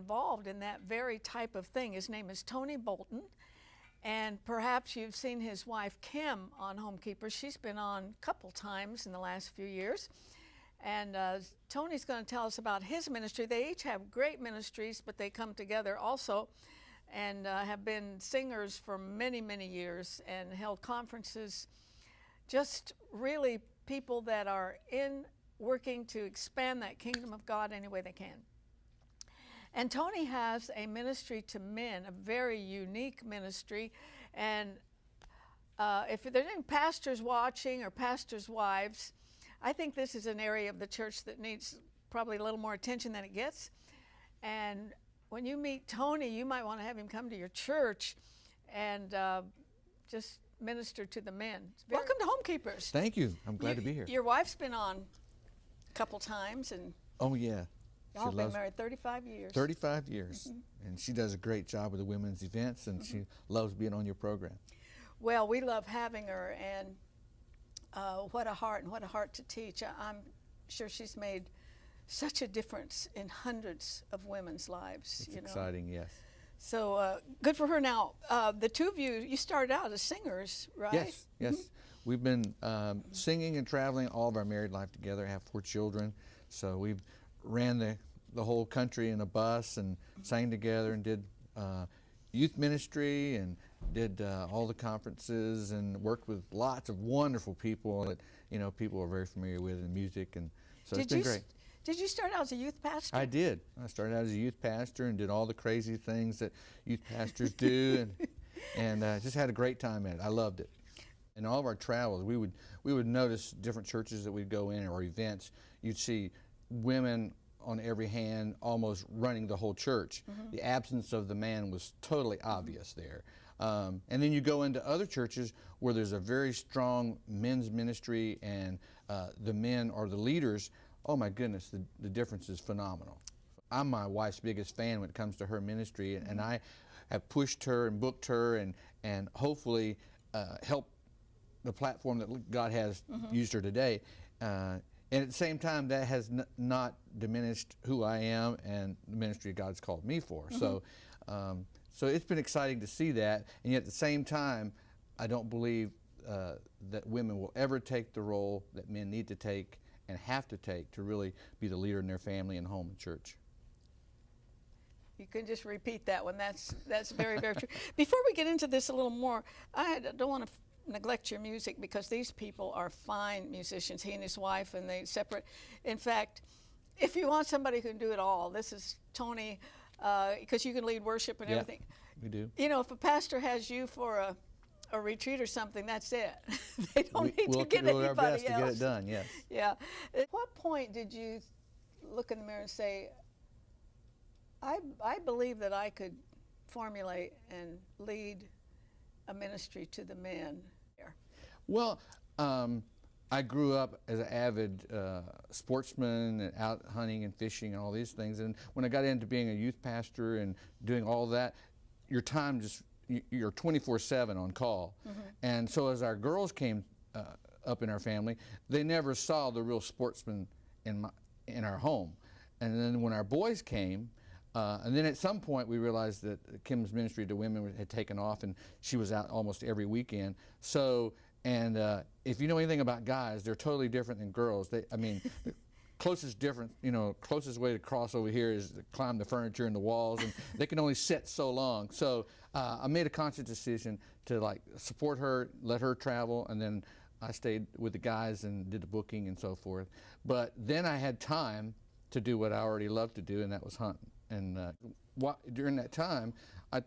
involved in that very type of thing. His name is Tony Bolton, and perhaps you've seen his wife Kim on Homekeepers. She's been on a couple times in the last few years. And Tony's going to tell us about his ministry. They each have great ministries, but they come together also and have been singers for many, many years and held conferences. Just really people that are working to expand that kingdom of God any way they can. And Tony has a ministry to men, a very unique ministry. And if there's any pastors watching or pastors' wives, I think this is an area of the church that needs probably a little more attention than it gets. And when you meet Tony, you might want to have him come to your church and just minister to the men. Welcome to Homekeepers. Thank you. I'm glad to be here. Your wife's been on a couple times. And oh, yeah. Y'all been married 35 years. 35 years. Mm-hmm. And she does a great job with the women's events, and she loves being on your program. Well, we love having her, and what a heart and what a heart to teach. I'm sure she's made such a difference in hundreds of women's lives. It's exciting, yes. So good for her. Now, the two of you started out as singers, right? Yes, yes. We've been singing and traveling all of our married life together. I have 4 children, so we've ran the whole country in a bus and sang together and did youth ministry and did all the conferences and worked with lots of wonderful people that people are very familiar with in music, and so it's been great. Did you start out as a youth pastor? I did. I started out as a youth pastor and did all the crazy things that youth pastors do, and just had a great time at it. I loved it. In all of our travels, we would notice different churches that we'd go in or events. You'd see women on every hand almost running the whole church. The absence of the man was totally obvious there. And then you go into other churches where there's a very strong men's ministry and the men are the leaders. Oh my goodness, the difference is phenomenal. I'm my wife's biggest fan when it comes to her ministry, and I have pushed her and booked her and hopefully helped the platform that God has used her today. And at the same time, that has not diminished who I am and the ministry God's called me for. So it's been exciting to see that, and yet at the same time, I don't believe that women will ever take the role that men need to take and have to take to really be the leader in their family and home and church. You can just repeat that one. That's very, very true. Before we get into this a little more, I don't want to neglect your music because these people are fine musicians, he and his wife, and they separate. In fact, if you want somebody who can do it all, this is Tony, because you can lead worship and everything. We do. If a pastor has you for a retreat or something, that's it. They don't need to get anybody else. We'll do our best to get it done, yes. Yeah. At what point did you look in the mirror and say, I believe that I could formulate and lead a ministry to the men? Well, I grew up as an avid sportsman and out hunting and fishing and all these things, and when I got into being a youth pastor and doing all that, your time just, you're 24/7 on call. And so as our girls came up in our family, they never saw the real sportsman in our home. And then when our boys came, and then at some point we realized that Kim's ministry to women had taken off, and she was out almost every weekend. So, and if you know anything about guys, they're totally different than girls. The closest way to cross over here is to climb the furniture and the walls, and they can only sit so long. So I made a conscious decision to support her, let her travel, and then I stayed with the guys and did the booking and so forth. But then I had time to do what I already loved to do, and that was hunting. And during that time, I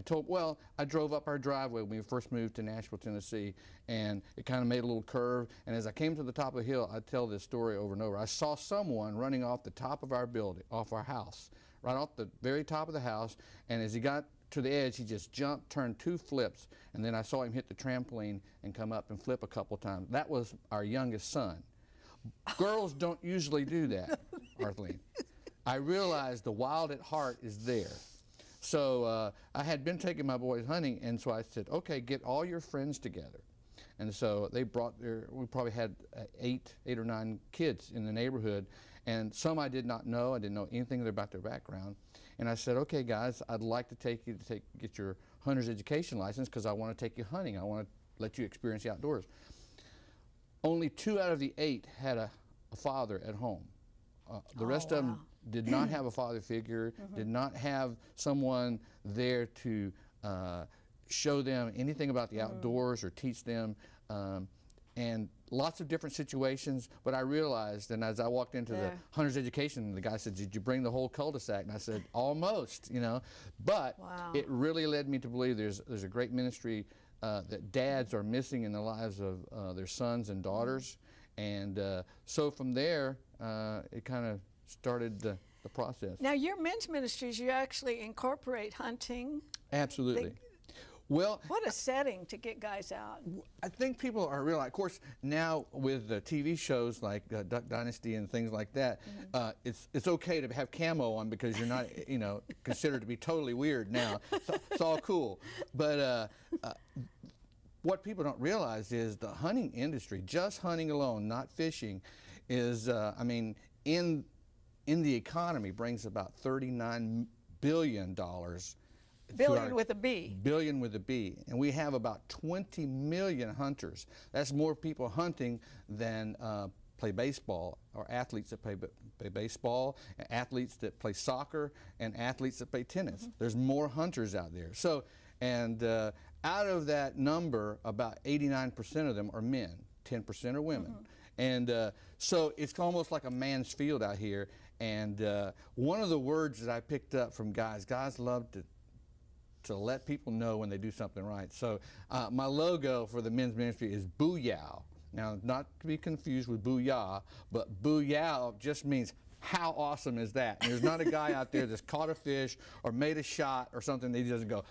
drove up our driveway when we first moved to Nashville, Tennessee, and it kind of made a little curve. And as I came to the top of the hill, I tell this story over and over. I saw someone running off the top of our building, off our house, right off the very top of the house. And as he got to the edge, he just jumped, turned 2 flips, and then I saw him hit the trampoline and come up and flip a couple times. That was our youngest son. Girls don't usually do that, Arthleen. I realized the wild at heart is there. So I had been taking my boys hunting, and so I said, okay, get all your friends together. And so they brought we probably had eight or nine kids in the neighborhood, And some I did not know. I didn't know anything about their background. And I said, okay, guys, I'd like to take you to get your hunter's education license because I want to take you hunting. I want to let you experience the outdoors. Only 2 out of the 8 had a father at home. The rest of them did not have a father figure, did not have someone there to show them anything about the outdoors or teach them. And lots of different situations, but I realized, and as I walked into the hunter's education, the guy said, did you bring the whole cul-de-sac? And I said, almost, you know. But it really led me to believe there's a great ministry that dads are missing in the lives of their sons and daughters. And so from there, it kind of started the process. Now, your men's ministries, you actually incorporate hunting. Absolutely. Well, what a setting to get guys out. I think people are realizing, of course, now with TV shows like Duck Dynasty and things like that, it's okay to have camo on because you're not, you know, considered to be totally weird now. So it's all cool. But what people don't realize is the hunting industry, just hunting alone, not fishing, is, I mean, in the economy brings about $39 billion. Billion with a B. Billion with a B. And we have about 20 million hunters. That's more people hunting than play baseball, or athletes that play baseball, athletes that play soccer, and athletes that play tennis. There's more hunters out there. So, and out of that number, about 89% of them are men, 10% are women. And so it's almost like a man's field out here. And one of the words that I picked up from guys love to let people know when they do something right. So my logo for the men's ministry is Booyah. Now, not to be confused with Booyah, but Booyah just means how awesome is that? And there's not a guy out there that's caught a fish or made a shot or something that he doesn't go,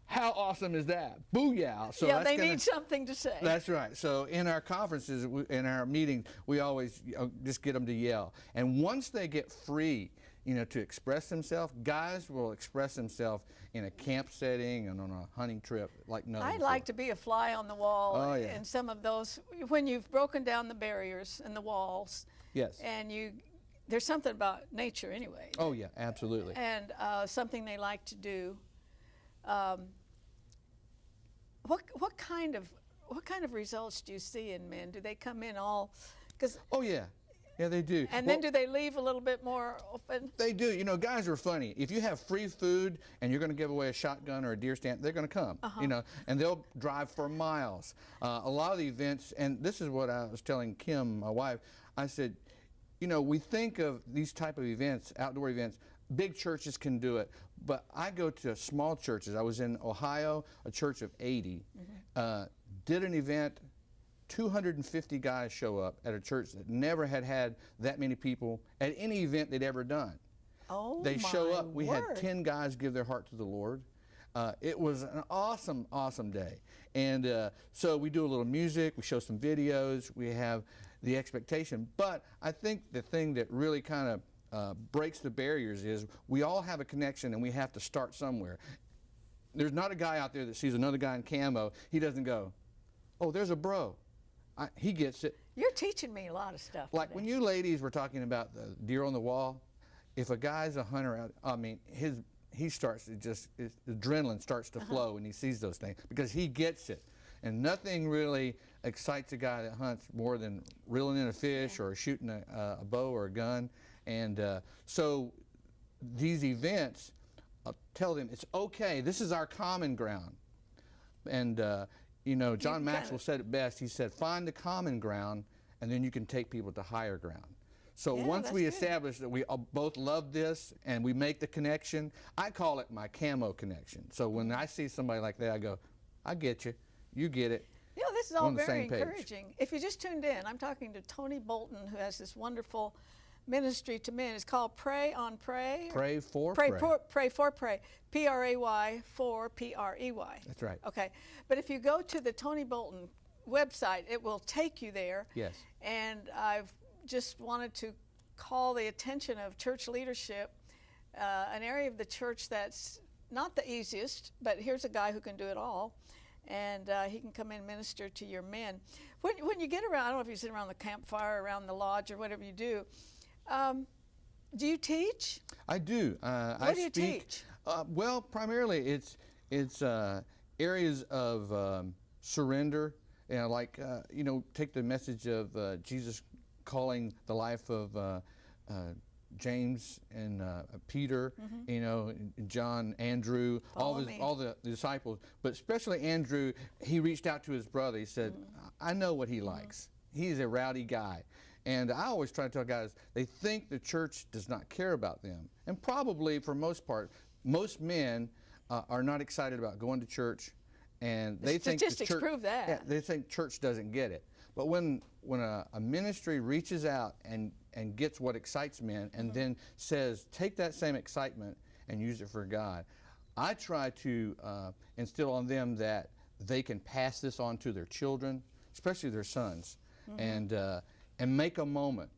how awesome is that? Booyah. So yeah, they need something to say. That's right. So in our conferences, in our meetings, we always just get them to yell. And once they get free, you know, to express themselves, guys will express themselves in a camp setting and on a hunting trip like never before. I'd like to be a fly on the wall in some of those, when you've broken down the barriers and the walls. Yes. And there's something about nature anyway. Oh yeah, absolutely. And something they like to do. What kind of results do you see in men? Do they come in all? Oh yeah. Yeah, they do. And then do they leave a little bit more open? They do. You know, guys are funny. If you have free food and you're going to give away a shotgun or a deer stand, they're going to come, you know, and they'll drive for miles. A lot of the events, and this is what I was telling Kim, my wife, I said, you know, we think of these type of events, outdoor events, big churches can do it, but I go to small churches. I was in Ohio, a church of 80, did an event, 250 guys show up at a church that never had that many people at any event they'd ever done. Oh, they show up. We word. had 10 guys give their heart to the Lord. It was an awesome, awesome day. And so we do a little music, we show some videos, we have the expectation. But I think the thing that really kind of breaks the barriers is we all have a connection and we have to start somewhere. There's not a guy out there that sees another guy in camo, he doesn't go, oh, there's a bro. He gets it. You're teaching me a lot of stuff. Like today. when you ladies were talking about the deer on the wall, if a guy's a hunter out, I mean, he starts to just, his adrenaline starts to flow when he sees those things because he gets it. And nothing really excites a guy that hunts more than reeling in a fish or shooting a bow or a gun. And so these events, I'll tell them it's okay. This is our common ground. And you know, John Maxwell said it best. He said, find the common ground, and then you can take people to higher ground. So once we establish that we both love this and we make the connection, I call it my camo connection. So when I see somebody like that, I go, I get you. You get it. You know, this is all very encouraging. If you just tuned in, I'm talking to Tony Bolton, who has this wonderful ministry to men. It's called Pray on Pray. Pray for Pray. Pray for Pray. P-R-A-Y for P-R-E-Y. That's right. Okay. But if you go to the Tony Bolton website, it will take you there. Yes. And I've just wanted to call the attention of church leadership, an area of the church that's not the easiest, but here's a guy who can do it all. And he can come in and minister to your men. When you get around, I don't know if you sit around the campfire, around the lodge, or whatever you do, Do you teach? I do. What do you teach? Well, primarily it's areas of surrender. Like take the message of Jesus calling the life of James and Peter, and John, Andrew, all the disciples, but especially Andrew. He reached out to his brother. He said, "I know what he likes. He's a rowdy guy." And I always try to tell guys, they think the church does not care about them. And probably, for most part, most men are not excited about going to church, and they think the statistics church, prove that. yeah, they think church doesn't get it. But when a ministry reaches out and gets what excites men, and then says, take that same excitement and use it for God, I try to instill on them that they can pass this on to their children, especially their sons, and make a moment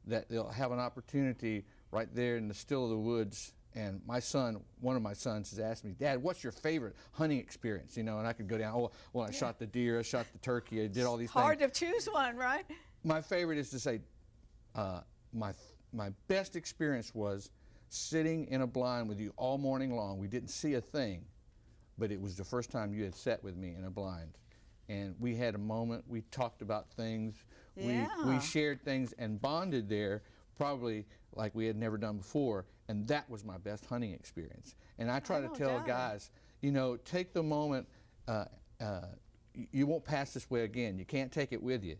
that they'll have an opportunity right there in the still of the woods. And my son, one of my sons, has asked me, "Dad, what's your favorite hunting experience?" And I could go down, "Oh, well, I shot the deer, I shot the turkey, I did all these things." Hard to choose one, right? My favorite is to say, my best experience was sitting in a blind with you all morning long. We didn't see a thing, but it was the first time you had sat with me in a blind. And we had a moment, we talked about things, we shared things and bonded there, probably like we had never done before, and that was my best hunting experience. And I try to tell guys, take the moment, you won't pass this way again, you can't take it with you,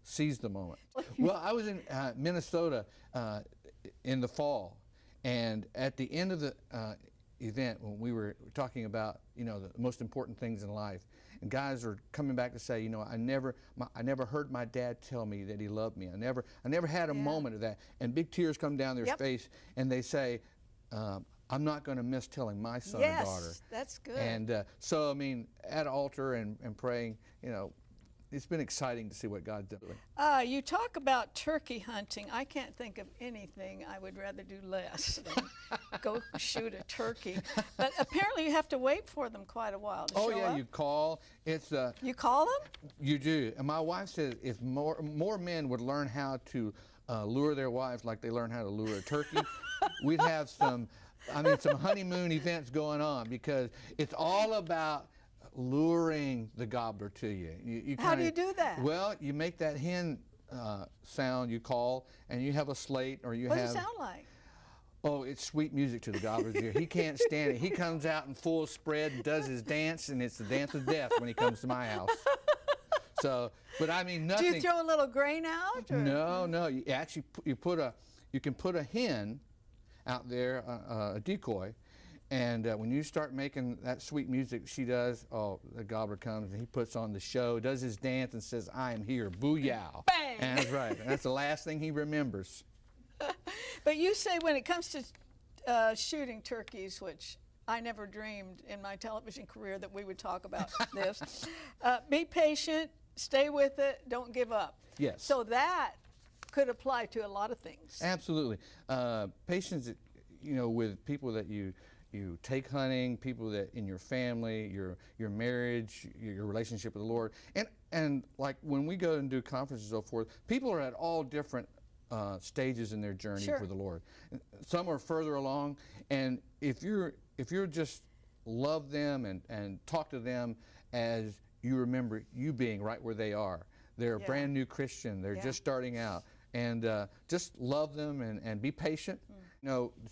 seize the moment. Well, I was in Minnesota in the fall, and at the end of the event, when we were talking about, the most important things in life, and guys are coming back to say, I never heard my dad tell me that he loved me. I never had a moment of that. And big tears come down their face, and they say, I'm not going to miss telling my son and daughter. Yes, that's good. And so, at altar and praying, it's been exciting to see what God's doing. You talk about turkey hunting. I can't think of anything I would rather do less than go shoot a turkey. But apparently you have to wait for them quite a while to show up. You call. You call them? You do. And my wife says if more men would learn how to lure their wives like they learn how to lure a turkey, we'd have some honeymoon events going on, because it's all about luring the gobbler to you. How do you do that? Well, you make that hen sound, you call, and you have a slate, or you What does it sound like? Oh, it's sweet music to the gobbler's ear. He can't stand it. He comes out in full spread and does his dance, and it's the dance of death when he comes to my house. So, but nothing. Do you throw a little grain out? Or? No. You actually you can put a hen out there, a decoy. And when you start making that sweet music she does, the gobbler comes and he puts on the show, does his dance, and says, "I am here, booyah." Bang! And that's right. And that's the last thing he remembers. But you say when it comes to shooting turkeys, which I never dreamed in my television career that we would talk about this, be patient, stay with it, don't give up. Yes. So that could apply to a lot of things. Absolutely. Patience, with people that you take hunting, people that in your family, your marriage, your relationship with the Lord, and like when we go and do conferences and so forth, people are at all different stages in their journey for the Lord. Some are further along, and if you're just love them and talk to them as you remember you being right where they are. They're a brand new Christian. They're just starting out, and just love them and be patient.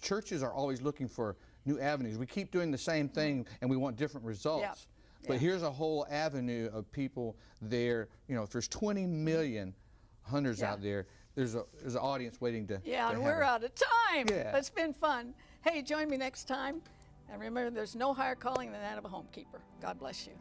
Churches are always looking for new avenues. We keep doing the same thing and we want different results. But here's a whole avenue of people there. If there's 20 million hunters out there, there's an audience waiting to and we're out of time. Yeah. But it's been fun. Hey, join me next time. And remember, there's no higher calling than that of a homekeeper. God bless you.